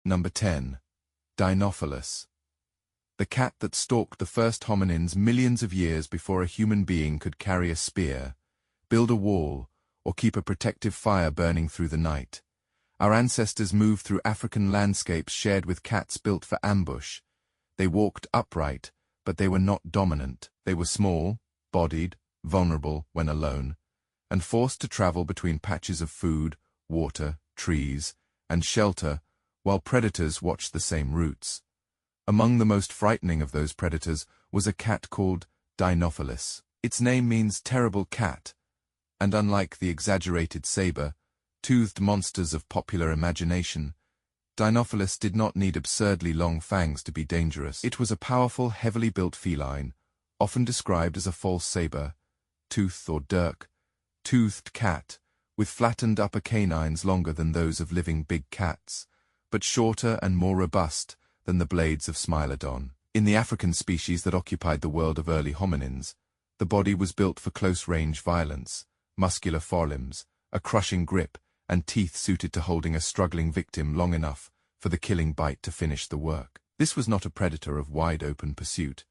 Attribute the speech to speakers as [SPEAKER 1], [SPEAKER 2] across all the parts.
[SPEAKER 1] Number 10. Dinofelis. The cat that stalked the first hominins millions of years before a human being could carry a spear, build a wall, or keep a protective fire burning through the night. Our ancestors moved through African landscapes shared with cats built for ambush. They walked upright, but they were not dominant. They were small, bodied, vulnerable when alone, and forced to travel between patches of food, water, trees, and shelter while predators watched the same routes. Among the most frightening of those predators was a cat called Dinofelis. Its name means terrible cat, and unlike the exaggerated saber-toothed monsters of popular imagination, Dinofelis did not need absurdly long fangs to be dangerous. It was a powerful, heavily built feline, often described as a false saber-toothed or dirk-toothed cat, with flattened upper canines longer than those of living big cats, but shorter and more robust than the blades of Smilodon. In the African species that occupied the world of early hominins, the body was built for close-range violence, muscular forelimbs, a crushing grip, and teeth suited to holding a struggling victim long enough for the killing bite to finish the work. This was not a predator of wide-open pursuit.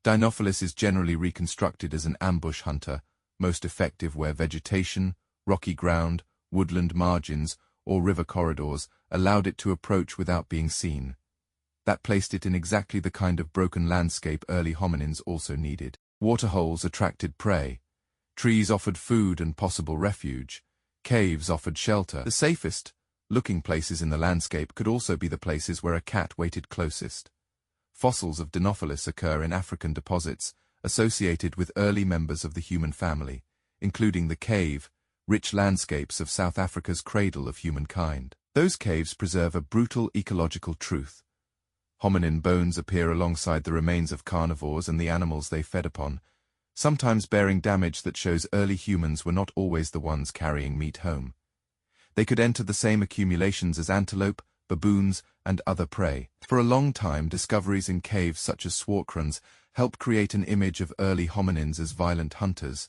[SPEAKER 1] Dinofelis is generally reconstructed as an ambush hunter, most effective where vegetation, rocky ground, woodland margins, or river corridors allowed it to approach without being seen. That placed it in exactly the kind of broken landscape early hominins also needed. Waterholes attracted prey. Trees offered food and possible refuge. Caves offered shelter. The safest looking places in the landscape could also be the places where a cat waited closest. Fossils of Dinofelis occur in African deposits associated with early members of the human family, including the cave-rich landscapes of South Africa's cradle of humankind. Those caves preserve a brutal ecological truth. Hominin bones appear alongside the remains of carnivores and the animals they fed upon, sometimes bearing damage that shows early humans were not always the ones carrying meat home. They could enter the same accumulations as antelope, baboons, and other prey. For a long time, discoveries in caves such as Swartkrans helped create an image of early hominins as violent hunters,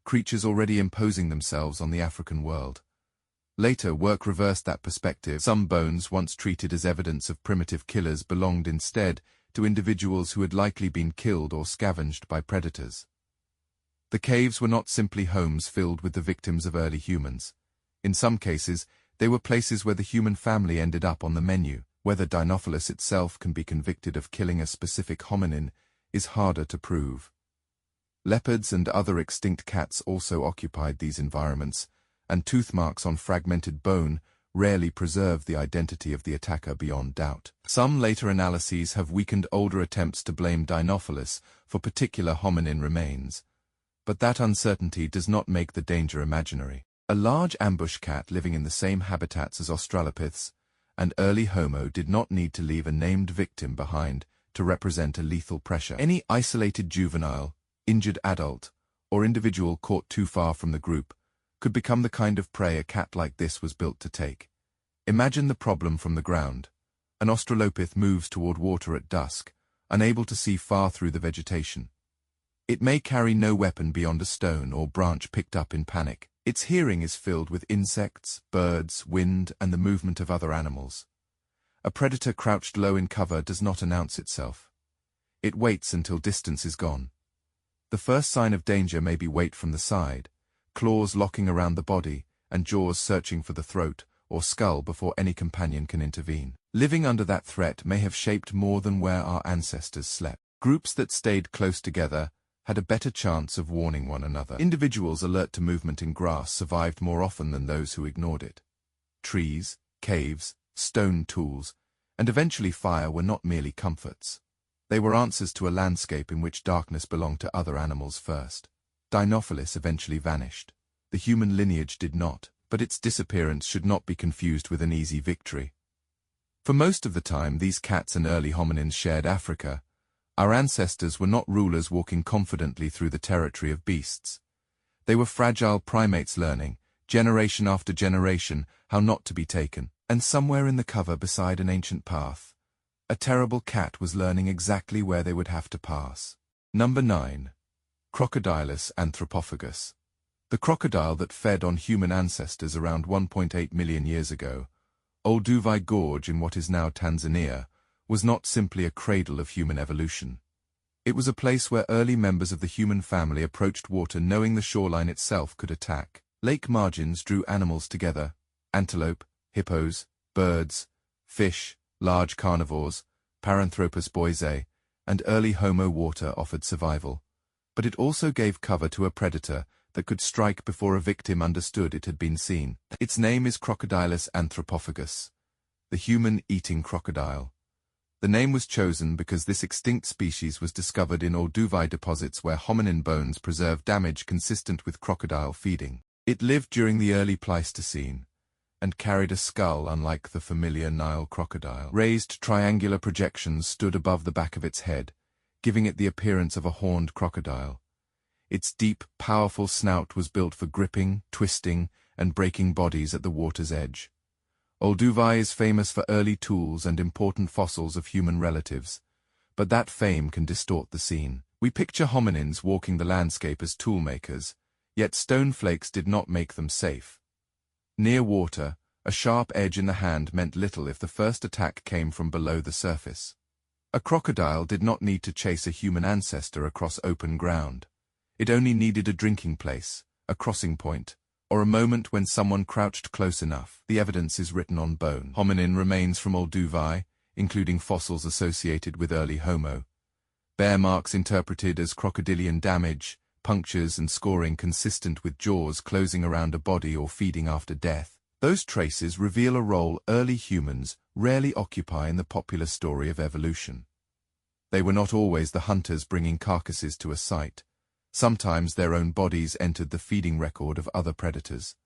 [SPEAKER 1] creatures already imposing themselves on the African world. Later, work reversed that perspective. Some bones, once treated as evidence of primitive killers, belonged instead to individuals who had likely been killed or scavenged by predators. The caves were not simply homes filled with the victims of early humans. In some cases, they were places where the human family ended up on the menu. Whether Dinofelis itself can be convicted of killing a specific hominin is harder to prove. Leopards and other extinct cats also occupied these environments, and tooth marks on fragmented bone rarely preserve the identity of the attacker beyond doubt. Some later analyses have weakened older attempts to blame Dinofelis for particular hominin remains, but that uncertainty does not make the danger imaginary. A large ambush cat living in the same habitats as Australopiths and early Homo did not need to leave a named victim behind to represent a lethal pressure. Any isolated juvenile, injured adult, or individual caught too far from the group could become the kind of prey a cat like this was built to take. Imagine the problem from the ground. An Australopith moves toward water at dusk, unable to see far through the vegetation. It may carry no weapon beyond a stone or branch picked up in panic. Its hearing is filled with insects, birds, wind, and the movement of other animals. A predator crouched low in cover does not announce itself. It waits until distance is gone. The first sign of danger may be weight from the side, claws locking around the body, and jaws searching for the throat or skull before any companion can intervene. Living under that threat may have shaped more than where our ancestors slept. Groups that stayed close together had a better chance of warning one another. Individuals alert to movement in grass survived more often than those who ignored it. Trees, caves, stone tools, and eventually fire were not merely comforts. They were answers to a landscape in which darkness belonged to other animals first. Dinofelis eventually vanished. The human lineage did not, but its disappearance should not be confused with an easy victory. For most of the time these cats and early hominins shared Africa, our ancestors were not rulers walking confidently through the territory of beasts. They were fragile primates learning, generation after generation, how not to be taken. And somewhere in the cover beside an ancient path, a terrible cat was learning exactly where they would have to pass. Number 9. Crocodilus anthropophagus. The crocodile that fed on human ancestors around 1.8 million years ago, Olduvai Gorge in what is now Tanzania was not simply a cradle of human evolution. It was a place where early members of the human family approached water knowing the shoreline itself could attack. Lake margins drew animals together: antelope, hippos, birds, fish, large carnivores, Paranthropus boisei, and early Homo water offered survival. But it also gave cover to a predator that could strike before a victim understood it had been seen. Its name is Crocodilus anthropophagus, the human-eating crocodile. The name was chosen because this extinct species was discovered in Olduvai deposits where hominin bones preserved damage consistent with crocodile feeding. It lived during the early Pleistocene and carried a skull unlike the familiar Nile crocodile. Raised triangular projections stood above the back of its head, giving it the appearance of a horned crocodile. Its deep, powerful snout was built for gripping, twisting, and breaking bodies at the water's edge. Olduvai is famous for early tools and important fossils of human relatives, but that fame can distort the scene. We picture hominins walking the landscape as toolmakers, yet stone flakes did not make them safe. Near water, a sharp edge in the hand meant little if the first attack came from below the surface. A crocodile did not need to chase a human ancestor across open ground. It only needed a drinking place, a crossing point, or a moment when someone crouched close enough. The evidence is written on bone. Hominin remains from Olduvai, including fossils associated with early Homo. Bear marks interpreted as crocodilian damage, punctures and scoring consistent with jaws closing around a body or feeding after death. Those traces reveal a role early humans rarely occupy in the popular story of evolution. They were not always the hunters bringing carcasses to a site. Sometimes their own bodies entered the feeding record of other predators.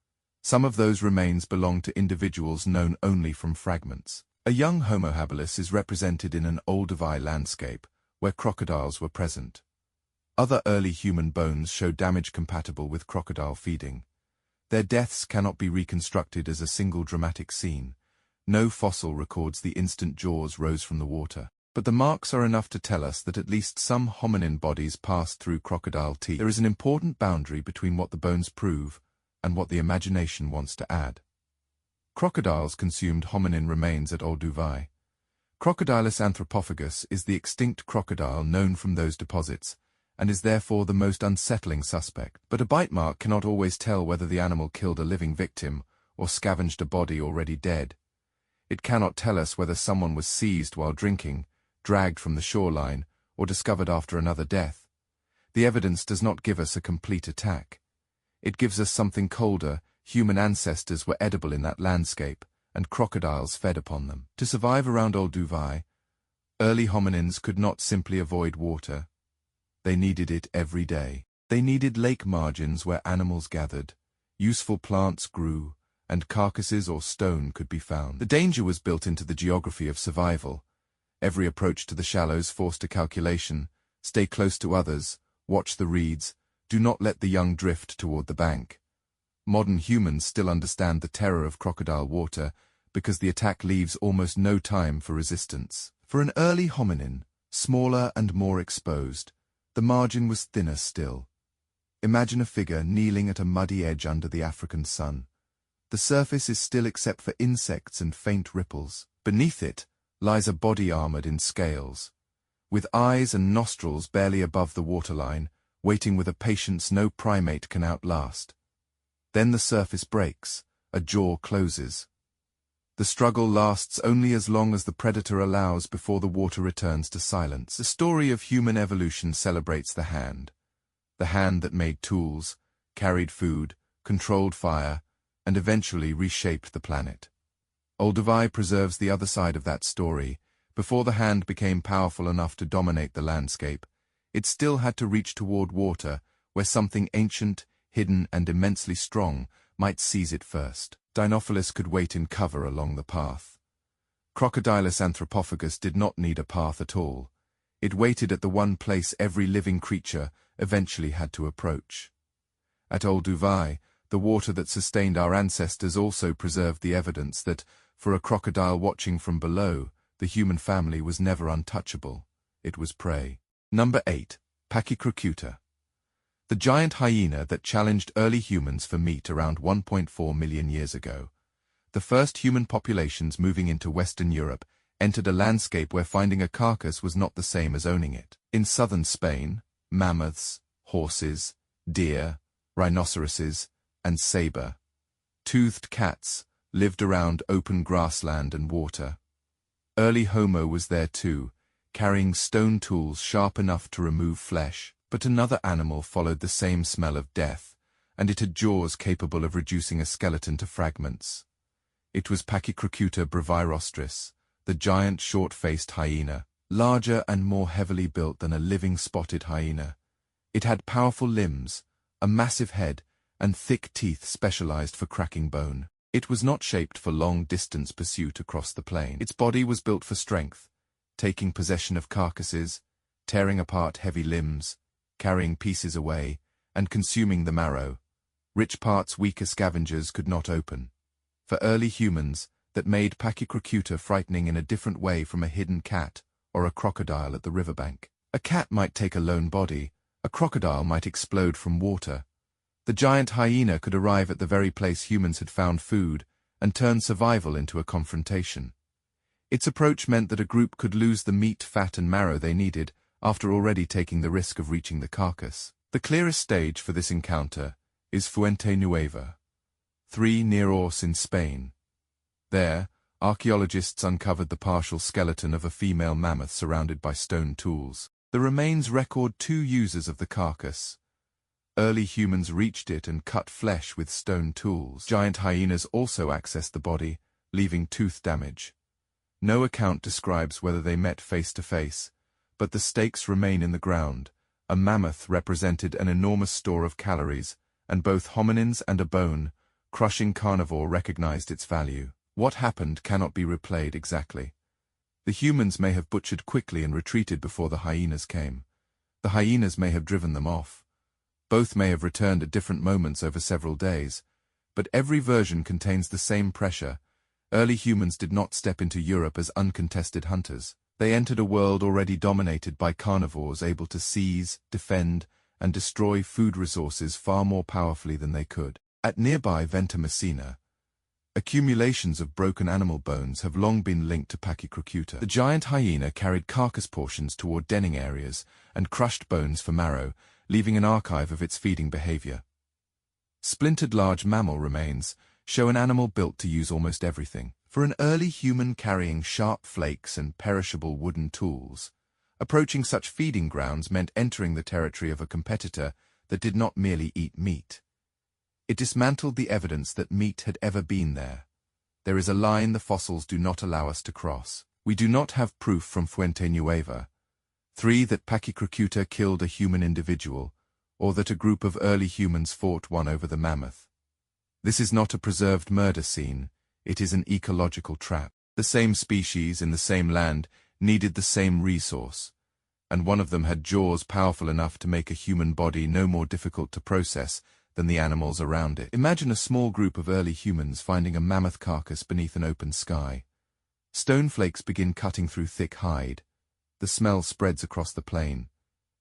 [SPEAKER 1] Some of those remains belong to individuals known only from fragments. A young Homo habilis is represented in an Olduvai landscape, where crocodiles were present. Other early human bones show damage compatible with crocodile feeding. Their deaths cannot be reconstructed as a single dramatic scene. No fossil records the instant jaws rose from the water. But the marks are enough to tell us that at least some hominin bodies passed through crocodile teeth. There is an important boundary between what the bones prove and what the imagination wants to add. Crocodiles consumed hominin remains at Olduvai. Crocodilus anthropophagus is the extinct crocodile known from those deposits, and is therefore the most unsettling suspect. But a bite mark cannot always tell whether the animal killed a living victim or scavenged a body already dead. It cannot tell us whether someone was seized while drinking, dragged from the shoreline, or discovered after another death. The evidence does not give us a complete attack. It gives us something colder. Human ancestors were edible in that landscape, and crocodiles fed upon them. To survive around Olduvai, early hominins could not simply avoid water. They needed it every day. They needed lake margins where animals gathered, useful plants grew, and carcasses or stone could be found. The danger was built into the geography of survival. Every approach to the shallows forced a calculation: stay close to others, watch the reeds, do not let the young drift toward the bank. Modern humans still understand the terror of crocodile water because the attack leaves almost no time for resistance. For an early hominin, smaller and more exposed, the margin was thinner still. Imagine a figure kneeling at a muddy edge under the African sun. The surface is still except for insects and faint ripples. Beneath it lies a body armored in scales, with eyes and nostrils barely above the waterline, waiting with a patience no primate can outlast. Then the surface breaks, a jaw closes. The struggle lasts only as long as the predator allows before the water returns to silence. The story of human evolution celebrates the hand that made tools, carried food, controlled fire, and eventually reshaped the planet. Olduvai preserves the other side of that story. Before the hand became powerful enough to dominate the landscape, it still had to reach toward water, where something ancient, hidden, and immensely strong might seize it first. Dinofelis could wait in cover along the path. Crocodilus anthropophagus did not need a path at all. It waited at the one place every living creature eventually had to approach. At Olduvai, the water that sustained our ancestors also preserved the evidence that, for a crocodile watching from below, the human family was never untouchable. It was prey. Number 8. Pachycrocuta. The giant hyena that challenged early humans for meat around 1.4 million years ago. the first human populations moving into Western Europe entered a landscape where finding a carcass was not the same as owning it. In southern Spain, mammoths, horses, deer, rhinoceroses, and saber-toothed cats lived around open grassland and water. Early Homo was there too, carrying stone tools sharp enough to remove flesh, but another animal followed the same smell of death, and it had jaws capable of reducing a skeleton to fragments. It was Pachycrocuta brevirostris, the giant short-faced hyena, larger and more heavily built than a living spotted hyena. It had powerful limbs, a massive head, and thick teeth specialized for cracking bone. It was not shaped for long-distance pursuit across the plain. Its body was built for strength, taking possession of carcasses, tearing apart heavy limbs, carrying pieces away, and consuming the marrow, rich parts weaker scavengers could not open. For early humans, that made Pachycrocuta frightening in a different way from a hidden cat or a crocodile at the riverbank. A cat might take a lone body, a crocodile might explode from water. The giant hyena could arrive at the very place humans had found food and turn survival into a confrontation. Its approach meant that a group could lose the meat, fat, and marrow they needed after already taking the risk of reaching the carcass. The clearest stage for this encounter is Fuentenueva, 3 near Ors in Spain. There, archaeologists uncovered the partial skeleton of a female mammoth surrounded by stone tools. The remains record 2 users of the carcass. Early humans reached it and cut flesh with stone tools. Giant hyenas also accessed the body, leaving tooth damage. No account describes whether they met face to face, but the stakes remain in the ground. A mammoth represented an enormous store of calories, and both hominins and a bone-crushing carnivore recognized its value. What happened cannot be replayed exactly. The humans may have butchered quickly and retreated before the hyenas came. The hyenas may have driven them off. Both may have returned at different moments over several days, but every version contains the same pressure. Early humans did not step into Europe as uncontested hunters. They entered a world already dominated by carnivores able to seize, defend, and destroy food resources far more powerfully than they could. At nearby Venta Messina, accumulations of broken animal bones have long been linked to Pachycrocuta. The giant hyena carried carcass portions toward denning areas and crushed bones for marrow, leaving an archive of its feeding behavior. Splintered large mammal remains show an animal built to use almost everything. For an early human carrying sharp flakes and perishable wooden tools, approaching such feeding grounds meant entering the territory of a competitor that did not merely eat meat. It dismantled the evidence that meat had ever been there. There is a line the fossils do not allow us to cross. We do not have proof from Fuentenueva, 3 that Pachycrocuta killed a human individual, or that a group of early humans fought one over the mammoth. This is not a preserved murder scene, it is an ecological trap. The same species in the same land needed the same resource, and one of them had jaws powerful enough to make a human body no more difficult to process than the animals around it. Imagine a small group of early humans finding a mammoth carcass beneath an open sky. Stone flakes begin cutting through thick hide. The smell spreads across the plain.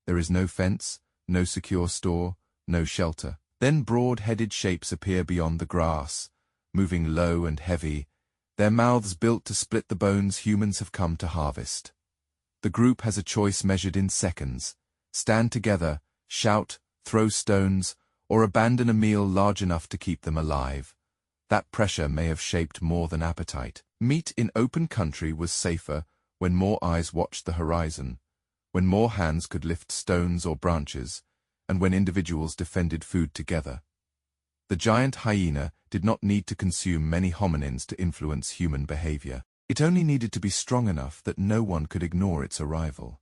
[SPEAKER 1] There is no fence, no secure store, no shelter. Then broad-headed shapes appear beyond the grass, moving low and heavy, their mouths built to split the bones humans have come to harvest. The group has a choice measured in seconds: stand together, shout, throw stones, or abandon a meal large enough to keep them alive. That pressure may have shaped more than appetite. Meat in open country was safer when more eyes watched the horizon, when more hands could lift stones or branches, and when individuals defended food together. The giant hyena did not need to consume many hominins to influence human behavior. It only needed to be strong enough that no one could ignore its arrival.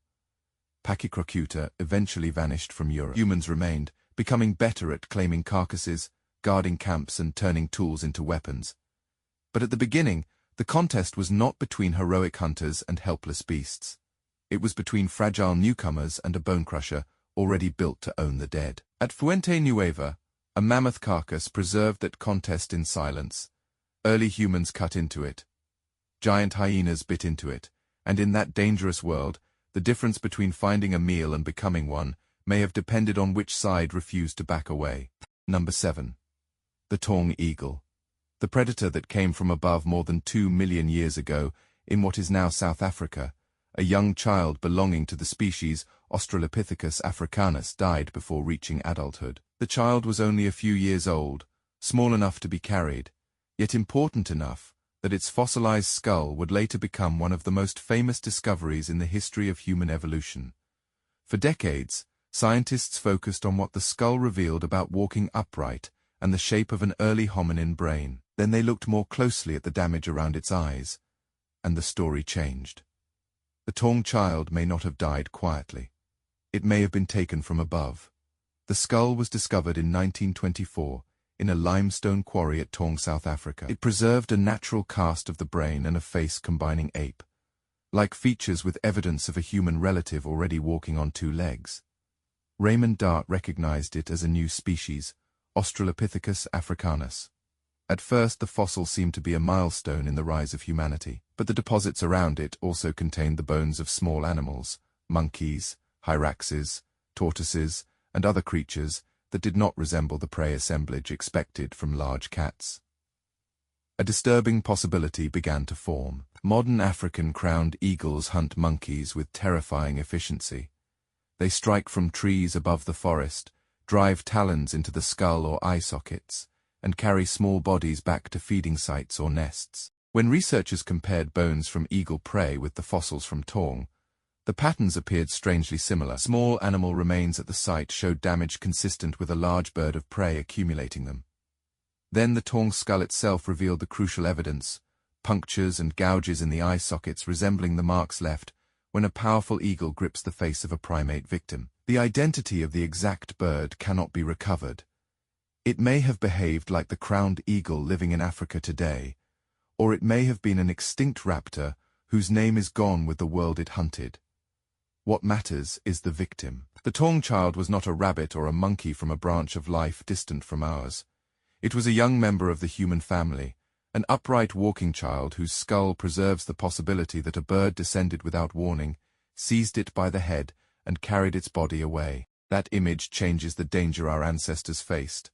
[SPEAKER 1] Pachycrocuta eventually vanished from Europe. Humans remained, becoming better at claiming carcasses, guarding camps, and turning tools into weapons. But at the beginning, the contest was not between heroic hunters and helpless beasts. It was between fragile newcomers and a bone crusher already built to own the dead. At Fuentenueva, a mammoth carcass preserved that contest in silence. Early humans cut into it. Giant hyenas bit into it, and in that dangerous world, the difference between finding a meal and becoming one may have depended on which side refused to back away. Number 7. The Taung eagle. The predator that came from above more than 2 million years ago in what is now South Africa, a young child belonging to the species Australopithecus africanus died before reaching adulthood. The child was only a few years old, small enough to be carried, yet important enough that its fossilized skull would later become one of the most famous discoveries in the history of human evolution. For decades, scientists focused on what the skull revealed about walking upright and the shape of an early hominin brain. Then they looked more closely at the damage around its eyes, and the story changed. The Taung Child may not have died quietly. It may have been taken from above. The skull was discovered in 1924 in a limestone quarry at Taung, South Africa. It preserved a natural cast of the brain and a face combining ape-like features with evidence of a human relative already walking on 2 legs. Raymond Dart recognized it as a new species, Australopithecus africanus. At first, the fossil seemed to be a milestone in the rise of humanity, but the deposits around it also contained the bones of small animals, monkeys, hyraxes, tortoises, and other creatures that did not resemble the prey assemblage expected from large cats. A disturbing possibility began to form. Modern African crowned eagles hunt monkeys with terrifying efficiency. They strike from trees above the forest, drive talons into the skull or eye sockets, and carry small bodies back to feeding sites or nests. When researchers compared bones from eagle prey with the fossils from Taung, the patterns appeared strangely similar. Small animal remains at the site showed damage consistent with a large bird of prey accumulating them. Then the Taung skull itself revealed the crucial evidence, punctures and gouges in the eye sockets resembling the marks left when a powerful eagle grips the face of a primate victim. The identity of the exact bird cannot be recovered. It may have behaved like the crowned eagle living in Africa today, or it may have been an extinct raptor whose name is gone with the world it hunted. What matters is the victim. The Taung Child was not a rabbit or a monkey from a branch of life distant from ours. It was a young member of the human family, an upright walking child whose skull preserves the possibility that a bird descended without warning, seized it by the head, and carried its body away. That image changes the danger our ancestors faced.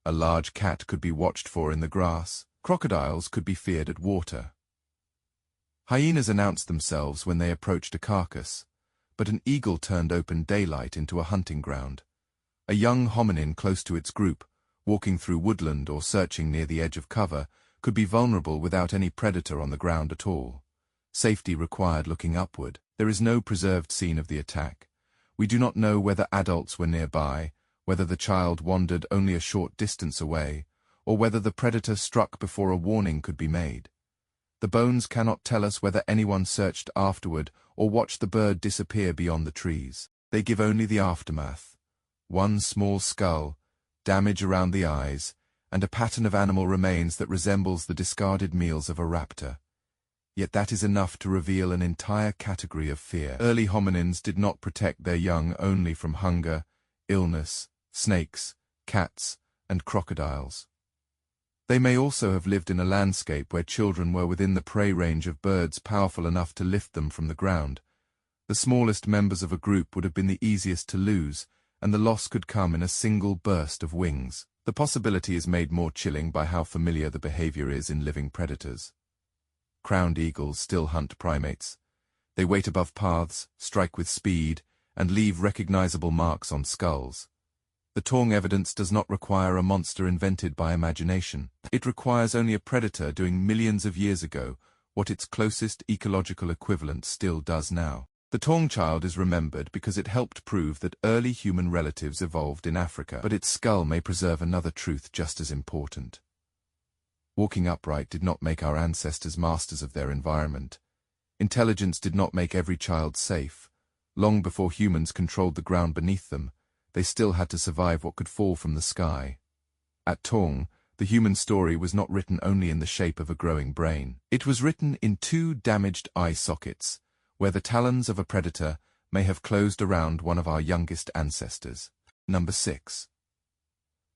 [SPEAKER 1] A large cat could be watched for in the grass. Crocodiles could be feared at water. Hyenas announced themselves when they approached a carcass, but an eagle turned open daylight into a hunting ground. A young hominin close to its group, walking through woodland or searching near the edge of cover, could be vulnerable without any predator on the ground at all. Safety required looking upward. There is no preserved scene of the attack. We do not know whether adults were nearby, whether the child wandered only a short distance away, or whether the predator struck before a warning could be made. The bones cannot tell us whether anyone searched afterward or watched the bird disappear beyond the trees. They give only the aftermath. One small skull, damage around the eyes, and a pattern of animal remains that resembles the discarded meals of a raptor. Yet that is enough to reveal an entire category of fear. Early hominins did not protect their young only from hunger, illness, snakes, cats, and crocodiles. They may also have lived in a landscape where children were within the prey range of birds powerful enough to lift them from the ground. The smallest members of a group would have been the easiest to lose, and the loss could come in a single burst of wings. The possibility is made more chilling by how familiar the behavior is in living predators. Crowned eagles still hunt primates. They wait above paths, strike with speed, and leave recognizable marks on skulls. The Taung evidence does not require a monster invented by imagination. It requires only a predator doing millions of years ago what its closest ecological equivalent still does now. The Taung Child is remembered because it helped prove that early human relatives evolved in Africa, but its skull may preserve another truth just as important. Walking upright did not make our ancestors masters of their environment. Intelligence did not make every child safe. Long before humans controlled the ground beneath them, they still had to survive what could fall from the sky. At Taung, the human story was not written only in the shape of a growing brain. It was written in 2 damaged eye sockets, where the talons of a predator may have closed around one of our youngest ancestors. Number 6.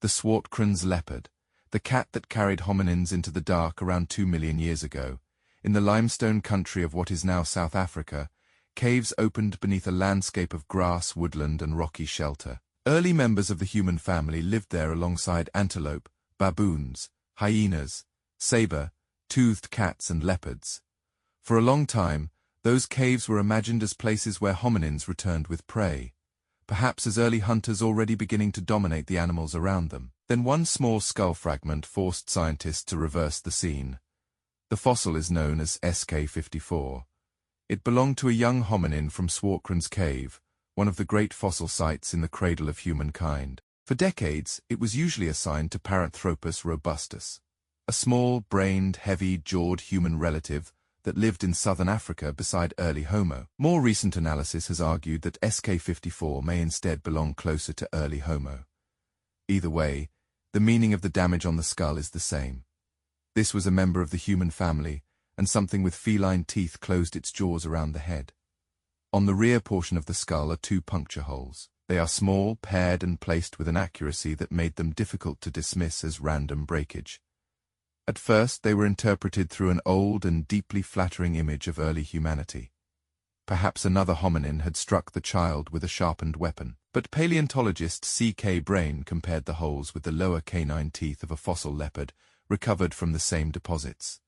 [SPEAKER 1] The Swartkrans leopard, the cat that carried hominins into the dark around 2 million years ago. In the limestone country of what is now South Africa, caves opened beneath a landscape of grass, woodland, and rocky shelter. Early members of the human family lived there alongside antelope, baboons, hyenas, saber-toothed cats and leopards. For a long time, those caves were imagined as places where hominins returned with prey, perhaps as early hunters already beginning to dominate the animals around them. Then one small skull fragment forced scientists to reverse the scene. The fossil is known as SK54. It belonged to a young hominin from Swartkrans Cave, one of the great fossil sites in the cradle of humankind. For decades, it was usually assigned to Paranthropus robustus, a small-brained, heavy-jawed human relative that lived in southern Africa beside early Homo. More recent analysis has argued that SK54 may instead belong closer to early Homo. Either way, the meaning of the damage on the skull is the same. This was a member of the human family, and something with feline teeth closed its jaws around the head. On the rear portion of the skull are two puncture holes. They are small, paired, and placed with an accuracy that made them difficult to dismiss as random breakage. At first, they were interpreted through an old and deeply flattering image of early humanity. Perhaps another hominin had struck the child with a sharpened weapon. But paleontologist C.K. Brain compared the holes with the lower canine teeth of a fossil leopard recovered from the same deposits.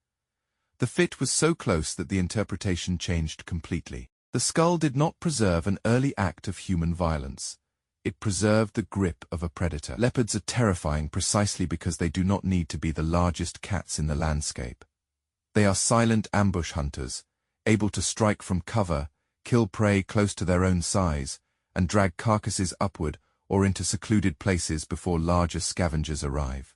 [SPEAKER 1] The fit was so close that the interpretation changed completely. The skull did not preserve an early act of human violence. It preserved the grip of a predator. Leopards are terrifying precisely because they do not need to be the largest cats in the landscape. They are silent ambush hunters, able to strike from cover, kill prey close to their own size, and drag carcasses upward or into secluded places before larger scavengers arrive.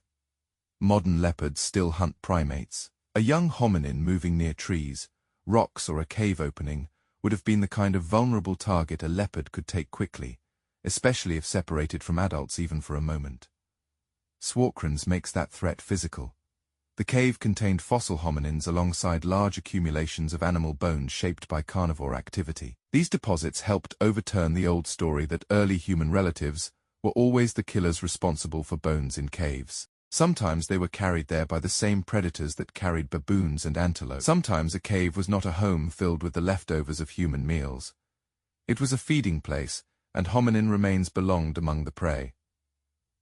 [SPEAKER 1] Modern leopards still hunt primates. A young hominin moving near trees, rocks, or a cave opening would have been the kind of vulnerable target a leopard could take quickly, especially if separated from adults even for a moment. Swartkrans makes that threat physical. The cave contained fossil hominins alongside large accumulations of animal bones shaped by carnivore activity. These deposits helped overturn the old story that early human relatives were always the killers responsible for bones in caves. Sometimes they were carried there by the same predators that carried baboons and antelope. Sometimes a cave was not a home filled with the leftovers of human meals. It was a feeding place, and hominin remains belonged among the prey.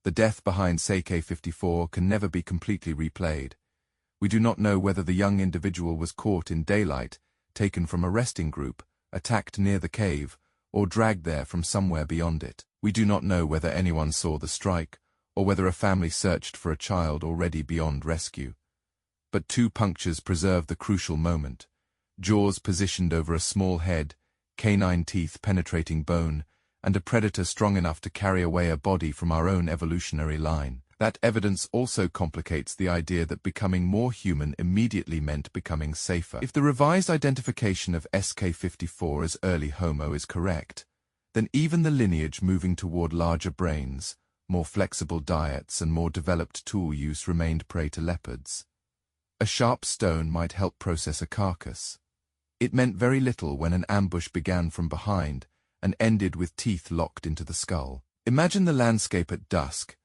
[SPEAKER 1] The death behind SK54 can never be completely replayed. We do not know whether the young individual was caught in daylight, taken from a resting group, attacked near the cave, or dragged there from somewhere beyond it. We do not know whether anyone saw the strike, or whether a family searched for a child already beyond rescue. But two punctures preserved the crucial moment. Jaws positioned over a small head, canine teeth penetrating bone, and a predator strong enough to carry away a body from our own evolutionary line. That evidence also complicates the idea that becoming more human immediately meant becoming safer. If the revised identification of SK54 as early Homo is correct, then even the lineage moving toward larger brains, more flexible diets, and more developed tool use remained prey to leopards. A sharp stone might help process a carcass. It meant very little when an ambush began from behind and ended with teeth locked into the skull. Imagine the landscape at dusk.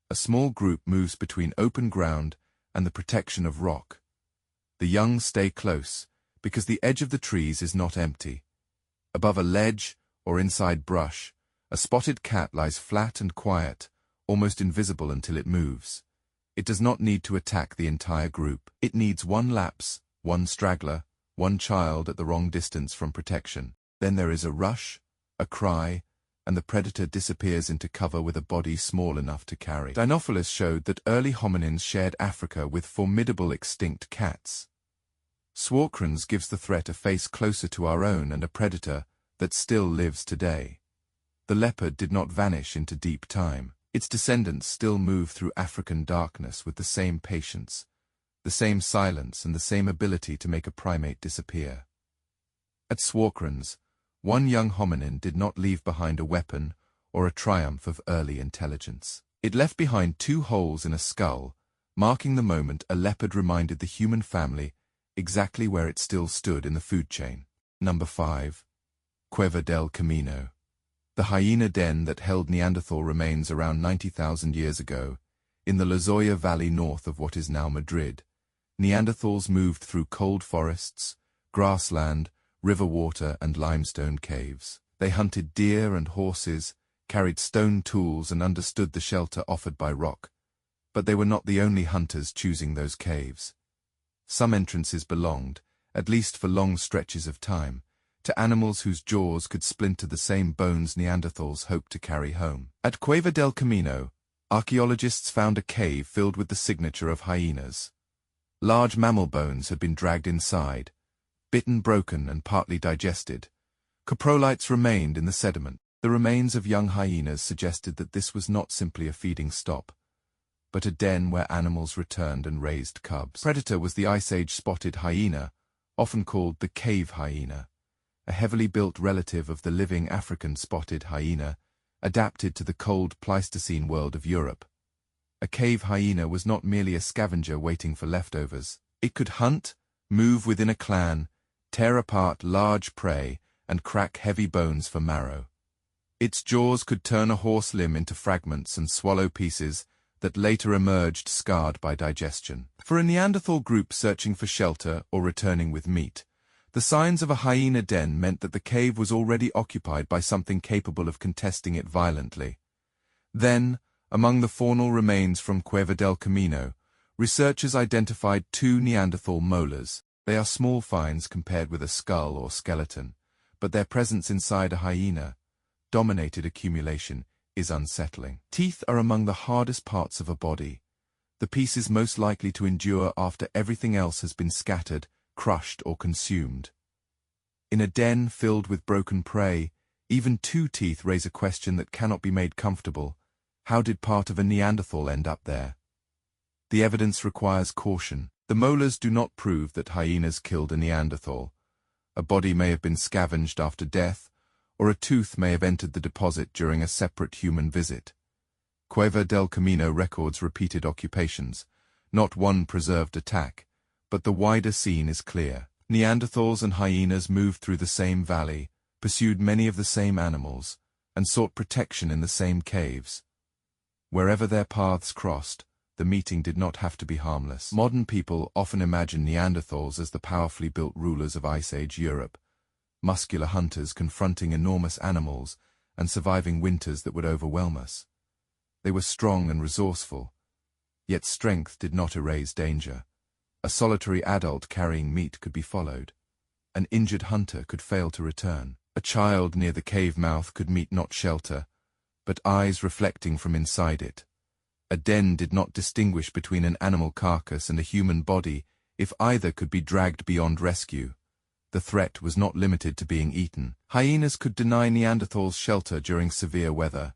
[SPEAKER 1] A small group moves between open ground and the protection of rock. The young stay close, because the edge of the trees is not empty. Above a ledge or inside brush, a spotted cat lies flat and quiet, almost invisible until it moves. It does not need to attack the entire group. It needs one lapse, one straggler, one child at the wrong distance from protection. Then there is a rush, a cry, and the predator disappears into cover with a body small enough to carry. Dinofelis showed that early hominins shared Africa with formidable extinct cats. Swartkrans gives the threat a face closer to our own and a predator that still lives today. The leopard did not vanish into deep time. Its descendants still move through African darkness with the same patience, the same silence, and the same ability to make a primate disappear. At Swartkrans, one young hominin did not leave behind a weapon or a triumph of early intelligence. It left behind two holes in a skull, marking the moment a leopard reminded the human family exactly where it still stood in the food chain. Number 5. Cueva del Camino. The hyena den that held Neanderthal remains around 90,000 years ago, in the Lozoya Valley north of what is now Madrid. Neanderthals moved through cold forests, grassland, river water, and limestone caves. They hunted deer and horses, carried stone tools, and understood the shelter offered by rock. But they were not the only hunters choosing those caves. Some entrances belonged, at least for long stretches of time, to animals whose jaws could splinter the same bones Neanderthals hoped to carry home. At Cueva del Camino, archaeologists found a cave filled with the signature of hyenas. Large mammal bones had been dragged inside, bitten, broken, and partly digested. Coprolites remained in the sediment. The remains of young hyenas suggested that this was not simply a feeding stop, but a den where animals returned and raised cubs. Predator was the Ice Age spotted hyena, often called the cave hyena, a heavily built relative of the living African spotted hyena, adapted to the cold Pleistocene world of Europe. A cave hyena was not merely a scavenger waiting for leftovers. It could hunt, move within a clan, tear apart large prey, and crack heavy bones for marrow. Its jaws could turn a horse limb into fragments and swallow pieces that later emerged scarred by digestion. For a Neanderthal group searching for shelter or returning with meat, the signs of a hyena den meant that the cave was already occupied by something capable of contesting it violently. Then, among the faunal remains from Cueva del Camino, researchers identified 2 Neanderthal molars. They are small finds compared with a skull or skeleton, but their presence inside a hyena-dominated accumulation is unsettling. Teeth are among the hardest parts of a body, the pieces most likely to endure after everything else has been scattered, crushed, or consumed. In a den filled with broken prey, even 2 teeth raise a question that cannot be made comfortable. How did part of a Neanderthal end up there? The evidence requires caution. The molars do not prove that hyenas killed a Neanderthal. A body may have been scavenged after death, or a tooth may have entered the deposit during a separate human visit. Cueva del Camino records repeated occupations, not one preserved attack, but the wider scene is clear. Neanderthals and hyenas moved through the same valley, pursued many of the same animals, and sought protection in the same caves. Wherever their paths crossed, the meeting did not have to be harmless. Modern people often imagine Neanderthals as the powerfully built rulers of Ice Age Europe, muscular hunters confronting enormous animals and surviving winters that would overwhelm us. They were strong and resourceful, yet strength did not erase danger. A solitary adult carrying meat could be followed. An injured hunter could fail to return. A child near the cave mouth could meet not shelter, but eyes reflecting from inside it. A den did not distinguish between an animal carcass and a human body if either could be dragged beyond rescue. The threat was not limited to being eaten. Hyenas could deny Neanderthals shelter during severe weather,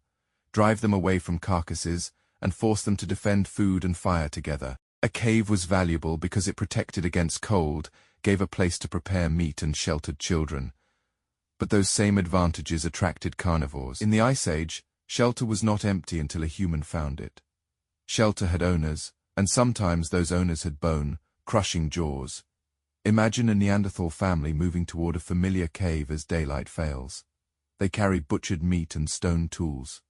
[SPEAKER 1] drive them away from carcasses, and force them to defend food and fire together. A cave was valuable because it protected against cold, gave a place to prepare meat and sheltered children. But those same advantages attracted carnivores. In the Ice Age, shelter was not empty until a human found it. Shelter had owners, and sometimes those owners had bone-crushing jaws. Imagine a Neanderthal family moving toward a familiar cave as daylight fails. They carry butchered meat and stone tools.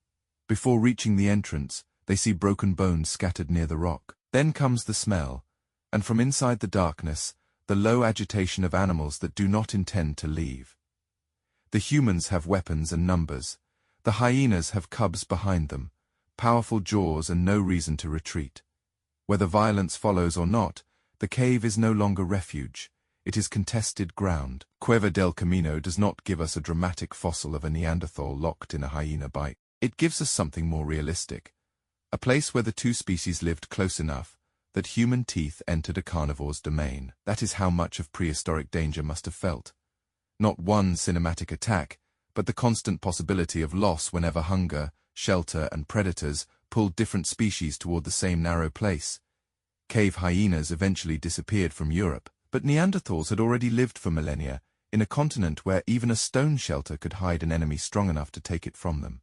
[SPEAKER 1] Before reaching the entrance, they see broken bones scattered near the rock. Then comes the smell, and from inside the darkness, the low agitation of animals that do not intend to leave. The humans have weapons and numbers. The hyenas have cubs behind them, powerful jaws and no reason to retreat. Whether violence follows or not, the cave is no longer refuge. It is contested ground. Cueva del Camino does not give us a dramatic fossil of a Neanderthal locked in a hyena bite. It gives us something more realistic. A place where the 2 species lived close enough that human teeth entered a carnivore's domain. That is how much of prehistoric danger must have felt. Not one cinematic attack, but the constant possibility of loss whenever hunger, shelter, and predators pulled different species toward the same narrow place. Cave hyenas eventually disappeared from Europe, but Neanderthals had already lived for millennia in a continent where even a stone shelter could hide an enemy strong enough to take it from them.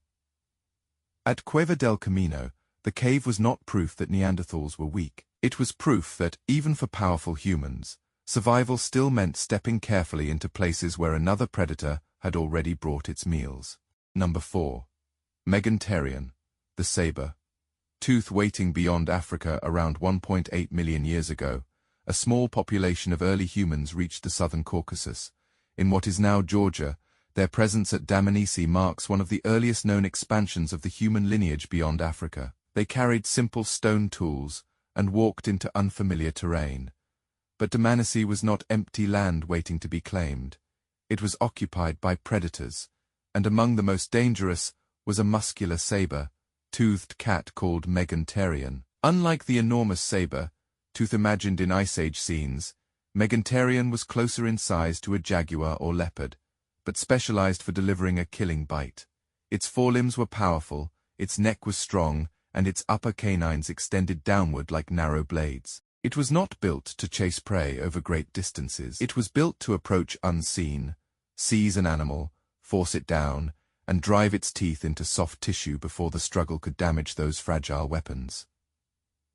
[SPEAKER 1] At Cueva del Camino, the cave was not proof that Neanderthals were weak. It was proof that, even for powerful humans, survival still meant stepping carefully into places where another predator had already brought its meals. Number 4. Meganterion, the saber-toothed. Waiting beyond Africa around 1.8 million years ago, a small population of early humans reached the southern Caucasus. In what is now Georgia, their presence at Dmanisi marks one of the earliest known expansions of the human lineage beyond Africa. They carried simple stone tools and walked into unfamiliar terrain. But Dmanisi was not empty land waiting to be claimed. It was occupied by predators, and among the most dangerous was a muscular saber-toothed cat called Meganterion. Unlike the enormous saber-tooth imagined in Ice Age scenes, Meganterion was closer in size to a jaguar or leopard, but specialized for delivering a killing bite. Its forelimbs were powerful, its neck was strong, and its upper canines extended downward like narrow blades. It was not built to chase prey over great distances. It was built to approach unseen, seize an animal, force it down, and drive its teeth into soft tissue before the struggle could damage those fragile weapons.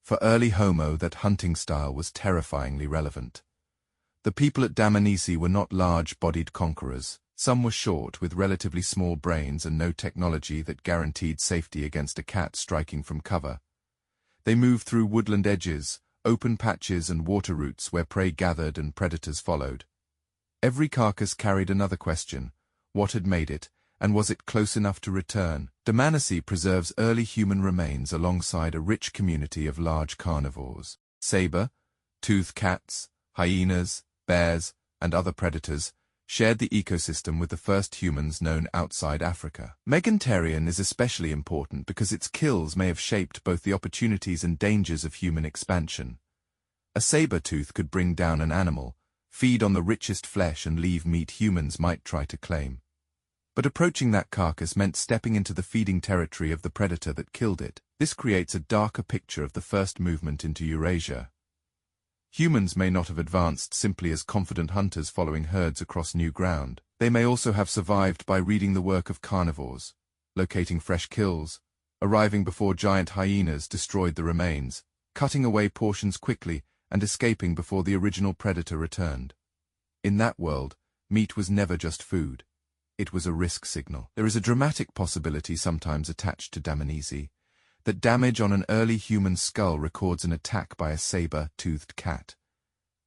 [SPEAKER 1] For early Homo, that hunting style was terrifyingly relevant. The people at Dmanisi were not large-bodied conquerors. Some were short, with relatively small brains and no technology that guaranteed safety against a cat striking from cover. They moved through woodland edges, open patches and water routes where prey gathered and predators followed. Every carcass carried another question: what had made it, and was it close enough to return? Dmanisi preserves early human remains alongside a rich community of large carnivores. Saber-toothed cats, hyenas, bears, and other predators shared the ecosystem with the first humans known outside Africa. Meganterion is especially important because its kills may have shaped both the opportunities and dangers of human expansion. A saber-tooth could bring down an animal, feed on the richest flesh and leave meat humans might try to claim. But approaching that carcass meant stepping into the feeding territory of the predator that killed it. This creates a darker picture of the first movement into Eurasia. Humans may not have advanced simply as confident hunters following herds across new ground. They may also have survived by reading the work of carnivores, locating fresh kills, arriving before giant hyenas destroyed the remains, cutting away portions quickly, and escaping before the original predator returned. In that world, meat was never just food. It was a risk signal. There is a dramatic possibility sometimes attached to Dmanisi, that damage on an early human skull records an attack by a saber-toothed cat.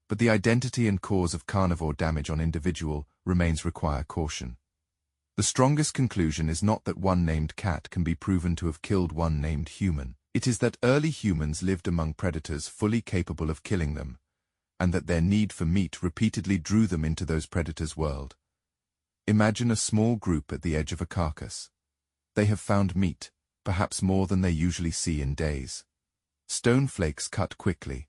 [SPEAKER 1] But the identity and cause of carnivore damage on individual remains require caution. The strongest conclusion is not that one named cat can be proven to have killed one named human. It is that early humans lived among predators fully capable of killing them, and that their need for meat repeatedly drew them into those predators' world. Imagine a small group at the edge of a carcass. They have found meat, perhaps more than they usually see in days. Stone flakes cut quickly.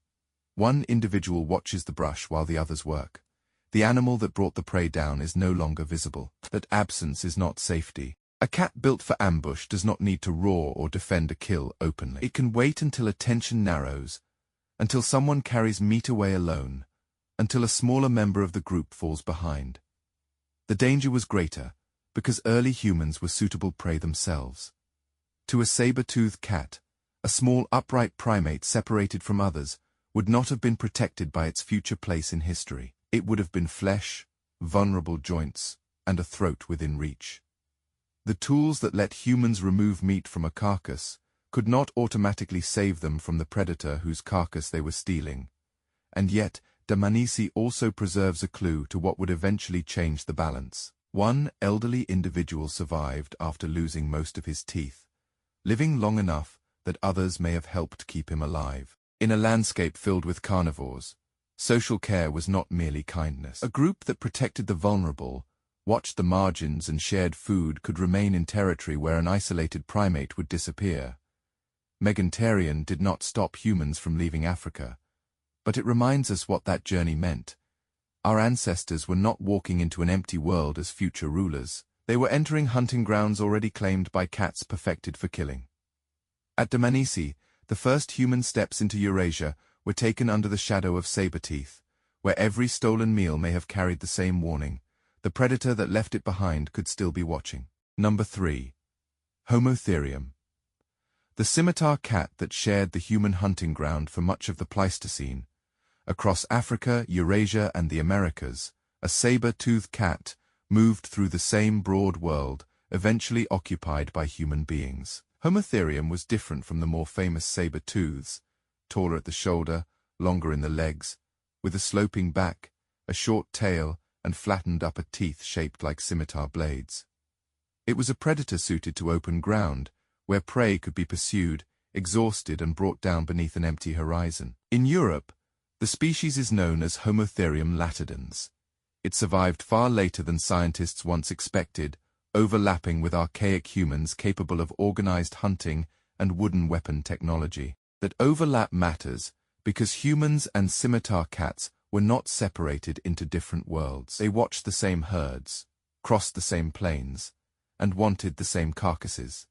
[SPEAKER 1] One individual watches the brush while the others work. The animal that brought the prey down is no longer visible. That absence is not safety. A cat built for ambush does not need to roar or defend a kill openly. It can wait until attention narrows, until someone carries meat away alone, until a smaller member of the group falls behind. The danger was greater, because early humans were suitable prey themselves. To a saber-toothed cat, a small upright primate separated from others would not have been protected by its future place in history. It would have been flesh, vulnerable joints, and a throat within reach. The tools that let humans remove meat from a carcass could not automatically save them from the predator whose carcass they were stealing. And yet, Dmanisi also preserves a clue to what would eventually change the balance. One elderly individual survived after losing most of his teeth, living long enough that others may have helped keep him alive. In a landscape filled with carnivores, social care was not merely kindness. A group that protected the vulnerable, watched the margins and shared food could remain in territory where an isolated primate would disappear. Meganterion did not stop humans from leaving Africa, but it reminds us what that journey meant. Our ancestors were not walking into an empty world as future rulers. They were entering hunting grounds already claimed by cats perfected for killing. At Dmanisi, the first human steps into Eurasia were taken under the shadow of saber-teeth, where every stolen meal may have carried the same warning. The predator that left it behind could still be watching. Number 3. Homotherium. The scimitar cat that shared the human hunting ground for much of the Pleistocene. Across Africa, Eurasia, and the Americas, a saber-toothed cat moved through the same broad world, eventually occupied by human beings. Homotherium was different from the more famous saber-tooths, taller at the shoulder, longer in the legs, with a sloping back, a short tail, and flattened upper teeth shaped like scimitar blades. It was a predator suited to open ground, where prey could be pursued, exhausted, and brought down beneath an empty horizon. In Europe, The species is known as Homotherium latidens. It survived far later than scientists once expected, overlapping with archaic humans capable of organized hunting and wooden weapon technology. That overlap matters because humans and scimitar cats were not separated into different worlds. They watched the same herds, crossed the same plains, and wanted the same carcasses.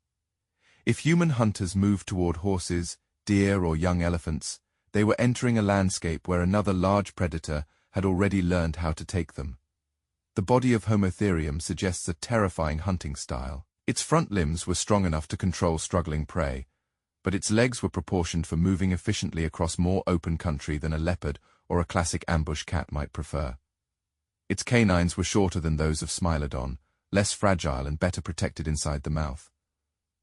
[SPEAKER 1] If human hunters moved toward horses, deer, or young elephants, they were entering a landscape where another large predator had already learned how to take them. The body of Homotherium suggests a terrifying hunting style. Its front limbs were strong enough to control struggling prey, but its legs were proportioned for moving efficiently across more open country than a leopard or a classic ambush cat might prefer. Its canines were shorter than those of Smilodon, less fragile and better protected inside the mouth.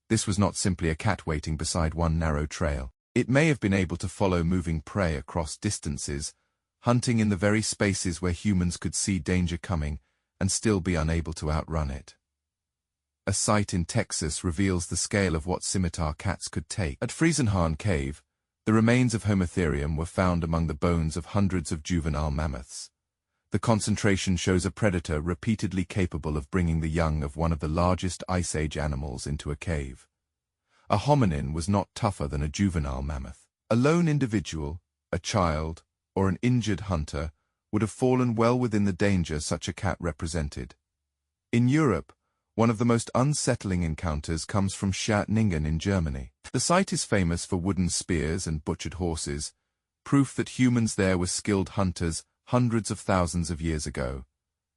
[SPEAKER 1] This was not simply a cat waiting beside one narrow trail. It may have been able to follow moving prey across distances, hunting in the very spaces where humans could see danger coming and still be unable to outrun it. A site in Texas reveals the scale of what scimitar cats could take. At Friesenhahn Cave, the remains of Homotherium were found among the bones of hundreds of juvenile mammoths. The concentration shows a predator repeatedly capable of bringing the young of one of the largest Ice Age animals into a cave. A hominin was not tougher than a juvenile mammoth. A lone individual, a child, or an injured hunter would have fallen well within the danger such a cat represented. In Europe, one of the most unsettling encounters comes from Schärtningen in Germany. The site is famous for wooden spears and butchered horses, proof that humans there were skilled hunters hundreds of thousands of years ago.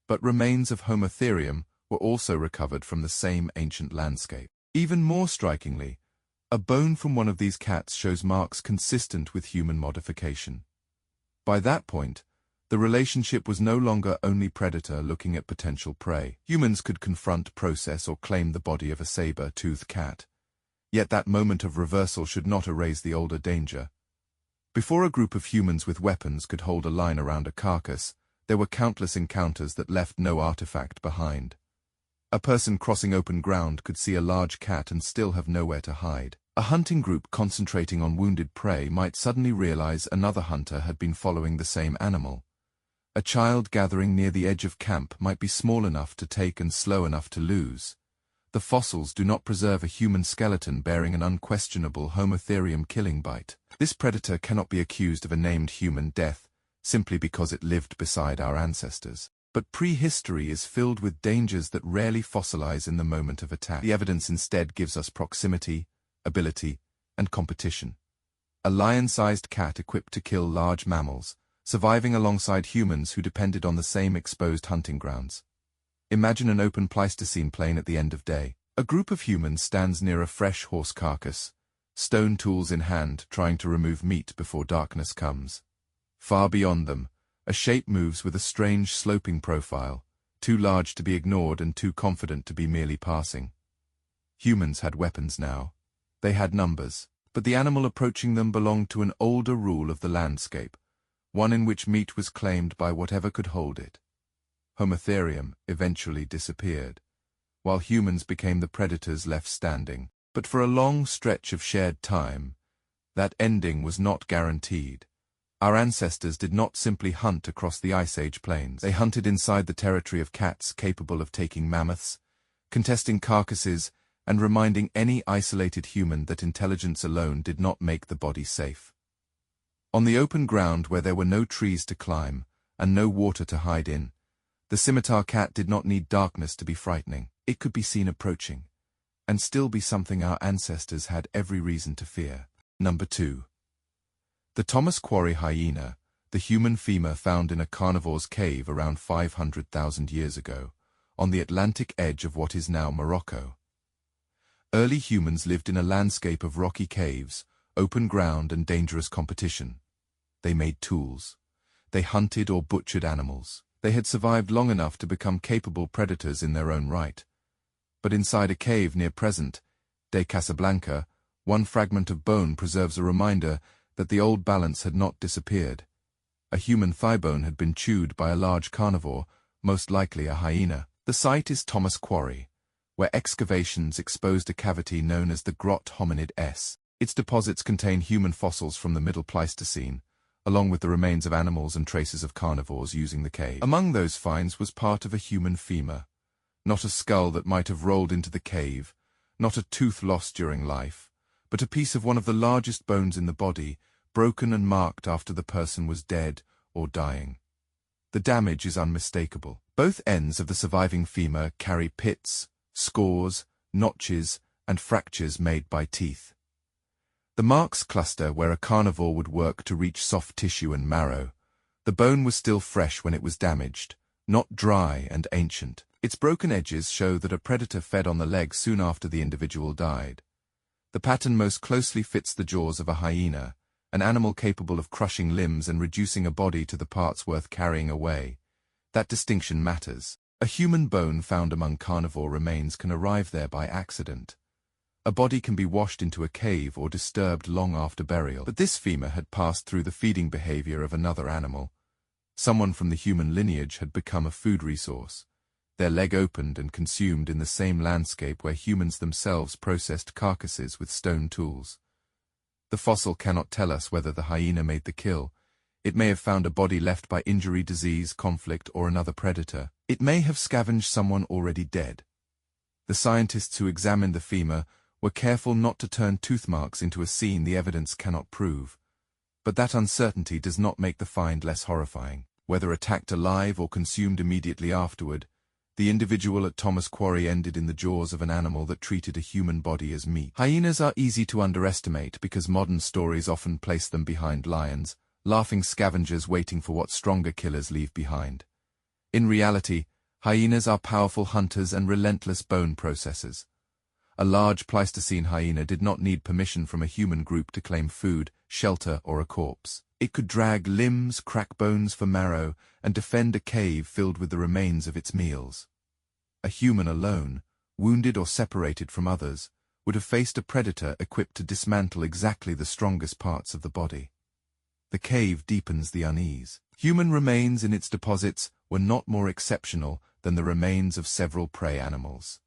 [SPEAKER 1] But remains of Homotherium were also recovered from the same ancient landscape. Even more strikingly, a bone from one of these cats shows marks consistent with human modification. By that point, the relationship was no longer only predator looking at potential prey. Humans could confront, process, or claim the body of a saber-toothed cat. Yet that moment of reversal should not erase the older danger. Before a group of humans with weapons could hold a line around a carcass, there were countless encounters that left no artifact behind. A person crossing open ground could see a large cat and still have nowhere to hide. A hunting group concentrating on wounded prey might suddenly realize another hunter had been following the same animal. A child gathering near the edge of camp might be small enough to take and slow enough to lose. The fossils do not preserve a human skeleton bearing an unquestionable Homotherium killing bite. This predator cannot be accused of a named human death simply because it lived beside our ancestors. But prehistory is filled with dangers that rarely fossilize in the moment of attack. The evidence instead gives us proximity, ability, and competition. A lion-sized cat equipped to kill large mammals, surviving alongside humans who depended on the same exposed hunting grounds. Imagine an open Pleistocene plain at the end of day. A group of humans stands near a fresh horse carcass, stone tools in hand, trying to remove meat before darkness comes. Far beyond them, a shape moves with a strange sloping profile, too large to be ignored and too confident to be merely passing. Humans had weapons now. They had numbers, but the animal approaching them belonged to an older rule of the landscape, one in which meat was claimed by whatever could hold it. Homotherium eventually disappeared, while humans became the predators left standing. But for a long stretch of shared time, that ending was not guaranteed. Our ancestors did not simply hunt across the Ice Age plains. They hunted inside the territory of cats capable of taking mammoths, contesting carcasses, and reminding any isolated human that intelligence alone did not make the body safe. On the open ground where there were no trees to climb and no water to hide in, the scimitar cat did not need darkness to be frightening. It could be seen approaching, and still be something our ancestors had every reason to fear. Number 2. The Thomas Quarry hyena, the human femur found in a carnivore's cave around 500,000 years ago, on the Atlantic edge of what is now Morocco. Early humans lived in a landscape of rocky caves, open ground, and dangerous competition. They made tools. They hunted or butchered animals. They had survived long enough to become capable predators in their own right. But inside a cave near present day Casablanca, one fragment of bone preserves a reminder that the old balance had not disappeared. A human thigh bone had been chewed by a large carnivore, most likely a hyena. The site is Thomas Quarry, where excavations exposed a cavity known as the Grotte Hominid S. Its deposits contain human fossils from the Middle Pleistocene, along with the remains of animals and traces of carnivores using the cave. Among those finds was part of a human femur, not a skull that might have rolled into the cave, not a tooth lost during life, but a piece of one of the largest bones in the body, broken and marked after the person was dead or dying. The damage is unmistakable. Both ends of the surviving femur carry pits, scores, notches, and fractures made by teeth. The marks cluster where a carnivore would work to reach soft tissue and marrow. The bone was still fresh when it was damaged, not dry and ancient. Its broken edges show that a predator fed on the leg soon after the individual died. The pattern most closely fits the jaws of a hyena, an animal capable of crushing limbs and reducing a body to the parts worth carrying away. That distinction matters. A human bone found among carnivore remains can arrive there by accident. A body can be washed into a cave or disturbed long after burial. But this femur had passed through the feeding behavior of another animal. Someone from the human lineage had become a food resource. Their leg opened and consumed in the same landscape where humans themselves processed carcasses with stone tools. The fossil cannot tell us whether the hyena made the kill. It may have found a body left by injury, disease, conflict, or another predator. It may have scavenged someone already dead. The scientists who examined the femur were careful not to turn tooth marks into a scene the evidence cannot prove. But that uncertainty does not make the find less horrifying. Whether attacked alive or consumed immediately afterward, the individual at Thomas Quarry ended in the jaws of an animal that treated a human body as meat. Hyenas are easy to underestimate because modern stories often place them behind lions, laughing scavengers waiting for what stronger killers leave behind. In reality, hyenas are powerful hunters and relentless bone processors. A large Pleistocene hyena did not need permission from a human group to claim food, shelter, or a corpse. It could drag limbs, crack bones for marrow, and defend a cave filled with the remains of its meals. A human alone, wounded or separated from others, would have faced a predator equipped to dismantle exactly the strongest parts of the body. The cave deepens the unease. Human remains in its deposits were not more exceptional than the remains of several prey animals.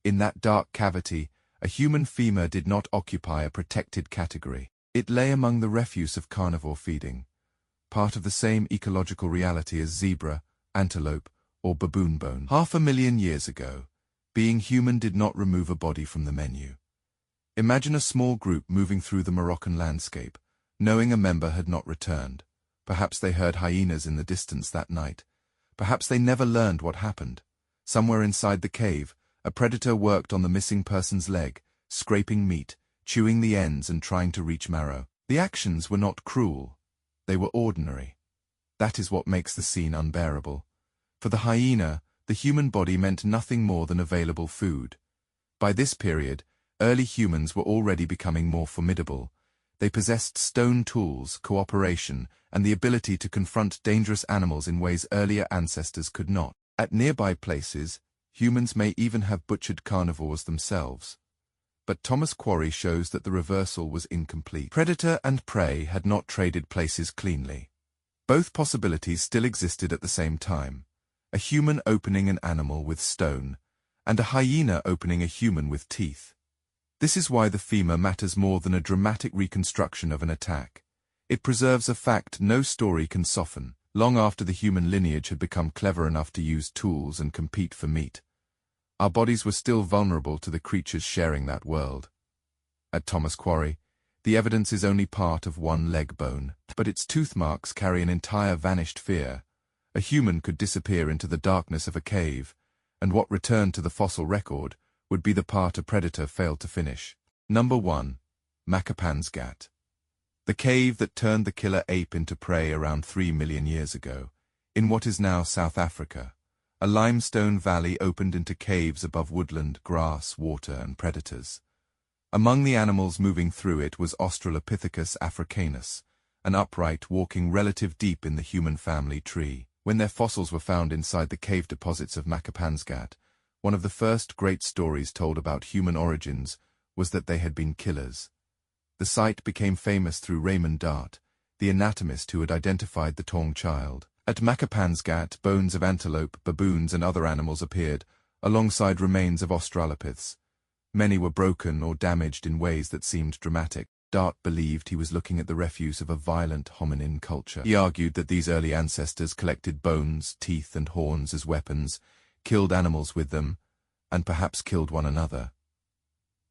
[SPEAKER 1] In that dark cavity, a human femur did not occupy a protected category. It lay among the refuse of carnivore feeding, part of the same ecological reality as zebra, antelope, or baboon bone. 500,000 years ago, being human did not remove a body from the menu. Imagine a small group moving through the Moroccan landscape, knowing a member had not returned. Perhaps they heard hyenas in the distance that night. Perhaps they never learned what happened. Somewhere inside the cave, a predator worked on the missing person's leg, scraping meat, chewing the ends and trying to reach marrow. The actions were not cruel. They were ordinary. That is what makes the scene unbearable. For the hyena, the human body meant nothing more than available food. By this period, early humans were already becoming more formidable. They possessed stone tools, cooperation, and the ability to confront dangerous animals in ways earlier ancestors could not. At nearby places, humans may even have butchered carnivores themselves. But Thomas Quarry shows that the reversal was incomplete. Predator and prey had not traded places cleanly. Both possibilities still existed at the same time. A human opening an animal with stone, and a hyena opening a human with teeth. This is why the femur matters more than a dramatic reconstruction of an attack. It preserves a fact no story can soften. Long after the human lineage had become clever enough to use tools and compete for meat, our bodies were still vulnerable to the creatures sharing that world. At Thomas Quarry, the evidence is only part of one leg bone, but its tooth marks carry an entire vanished fear. A human could disappear into the darkness of a cave, and what returned to the fossil record would be the part a predator failed to finish. Number 1. Makapansgat. The cave that turned the killer ape into prey around 3 million years ago, in what is now South Africa. A limestone valley opened into caves above woodland, grass, water, and predators. Among the animals moving through it was Australopithecus africanus, an upright, walking relative deep in the human family tree. When their fossils were found inside the cave deposits of Makapansgat, one of the first great stories told about human origins was that they had been killers. The site became famous through Raymond Dart, the anatomist who had identified the Taung Child. At Makapansgat, bones of antelope, baboons, and other animals appeared, alongside remains of Australopiths. Many were broken or damaged in ways that seemed dramatic. Dart believed he was looking at the refuse of a violent hominin culture. He argued that these early ancestors collected bones, teeth, and horns as weapons, killed animals with them, and perhaps killed one another.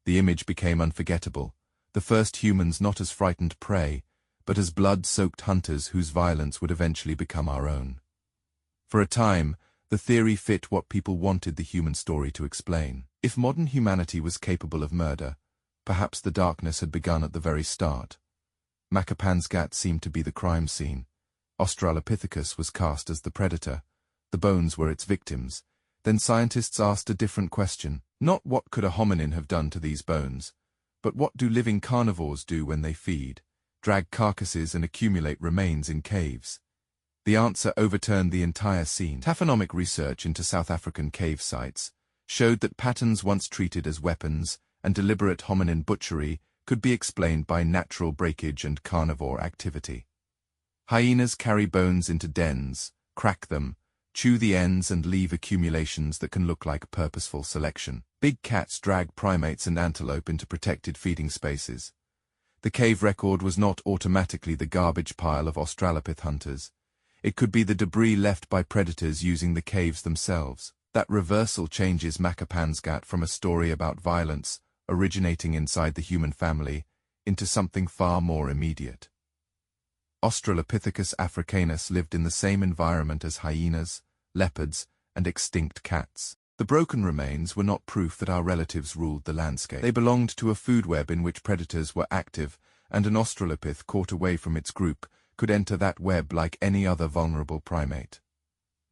[SPEAKER 1] The image became unforgettable, the first humans not as frightened prey, but as blood-soaked hunters whose violence would eventually become our own. For a time, the theory fit what people wanted the human story to explain. If modern humanity was capable of murder, perhaps the darkness had begun at the very start. Makapansgat seemed to be the crime scene. Australopithecus was cast as the predator. The bones were its victims. Then scientists asked a different question. Not what could a hominin have done to these bones, but what do living carnivores do when they feed, drag carcasses and accumulate remains in caves? The answer overturned the entire scene. Taphonomic research into South African cave sites showed that patterns once treated as weapons and deliberate hominin butchery could be explained by natural breakage and carnivore activity. Hyenas carry bones into dens, crack them, chew the ends and leave accumulations that can look like purposeful selection. Big cats drag primates and antelope into protected feeding spaces. The cave record was not automatically the garbage pile of Australopith hunters. It could be the debris left by predators using the caves themselves. That reversal changes Makapansgat from a story about violence originating inside the human family into something far more immediate. Australopithecus africanus lived in the same environment as hyenas, leopards, and extinct cats. The broken remains were not proof that our relatives ruled the landscape. They belonged to a food web in which predators were active, and an Australopith caught away from its group could enter that web like any other vulnerable primate.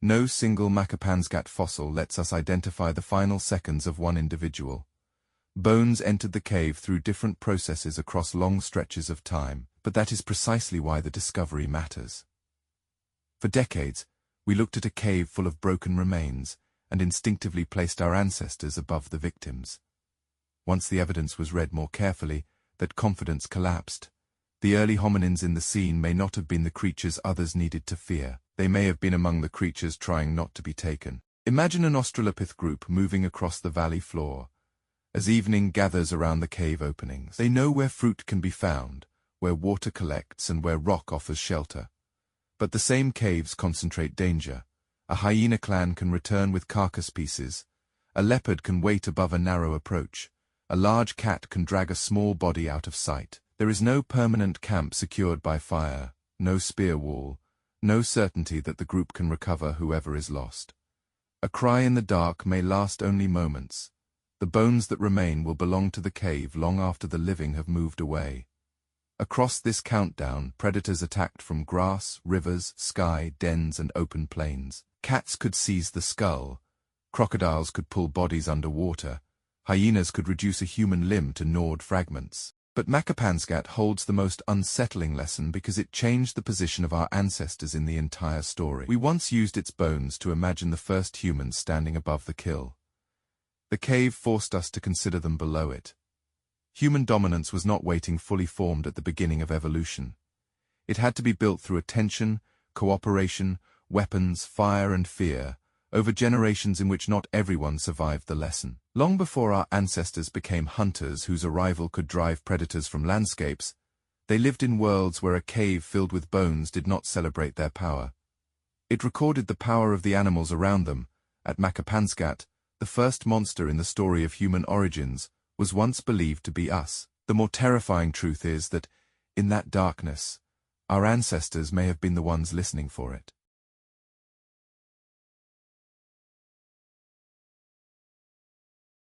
[SPEAKER 1] No single Makapansgat fossil lets us identify the final seconds of one individual. Bones entered the cave through different processes across long stretches of time, but that is precisely why the discovery matters. For decades, we looked at a cave full of broken remains and instinctively placed our ancestors above the victims. Once the evidence was read more carefully, that confidence collapsed. The early hominins in the scene may not have been the creatures others needed to fear. They may have been among the creatures trying not to be taken. Imagine an Australopith group moving across the valley floor. As evening gathers around the cave openings, they know where fruit can be found, where water collects, and where rock offers shelter. But the same caves concentrate danger. A hyena clan can return with carcass pieces. A leopard can wait above a narrow approach. A large cat can drag a small body out of sight. There is no permanent camp secured by fire, no spear wall, no certainty that the group can recover whoever is lost. A cry in the dark may last only moments. The bones that remain will belong to the cave long after the living have moved away. Across this countdown, predators attacked from grass, rivers, sky, dens, and open plains. Cats could seize the skull. Crocodiles could pull bodies underwater. Hyenas could reduce a human limb to gnawed fragments. But Makapansgat holds the most unsettling lesson because it changed the position of our ancestors in the entire story. We once used its bones to imagine the first humans standing above the kill. The cave forced us to consider them below it. Human dominance was not waiting fully formed at the beginning of evolution. It had to be built through attention, cooperation, weapons, fire, and fear, over generations in which not everyone survived the lesson. Long before our ancestors became hunters whose arrival could drive predators from landscapes, they lived in worlds where a cave filled with bones did not celebrate their power. It recorded the power of the animals around them. At Makapansgat, the first monster in the story of human origins was once believed to be us. The more terrifying truth is that, in that darkness, our ancestors may have been the ones listening for it.